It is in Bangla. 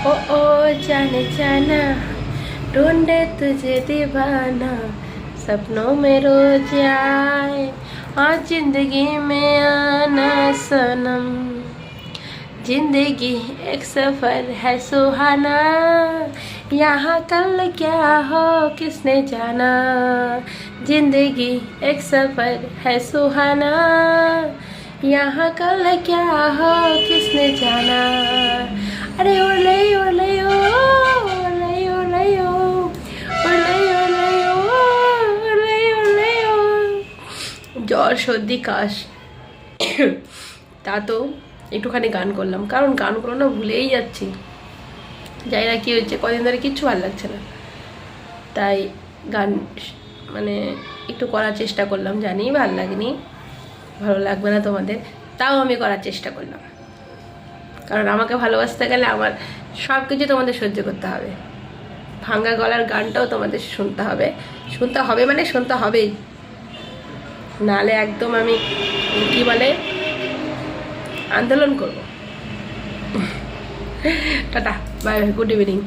ओ जाने जाना, ढूंढे तुझे दीवाना, सपनों में रोज आए, आज जिंदगी में आना सनम। जिंदगी एक सफर है सुहाना, यहाँ कल क्या हो किसने जाना। जिंदगी एक सफर है सुहाना, यहाँ कल क्या हो किसने जाना। अरे ओले ओले ओ ओले ओले ओ ओले ओले ओ ओले ओले ओ। জ্বর সর্দি কাশ, তা তো একটুখানি গান করলাম, কারণ গানগুলো না ভুলেই যাচ্ছি। জানি না কী হচ্ছে, কদিন ধরে কিচ্ছু ভালো লাগছে না, তাই গান মানে একটু করার চেষ্টা করলাম। জানি ভালো লাগেনি, ভালো লাগবে না তোমাদের, তাও আমি করার চেষ্টা করলাম। কারণ আমাকে ভালোবাসতে গেলে আমার সব কিছু তোমাদের সহ্য করতে হবে। ভাঙা গলার গানটাও তোমাদের শুনতে হবে, মানে শুনতে হবেই, নাহলে একদম আমি কি বলে আন্দোলন করব। Tata, bye bye, good evening.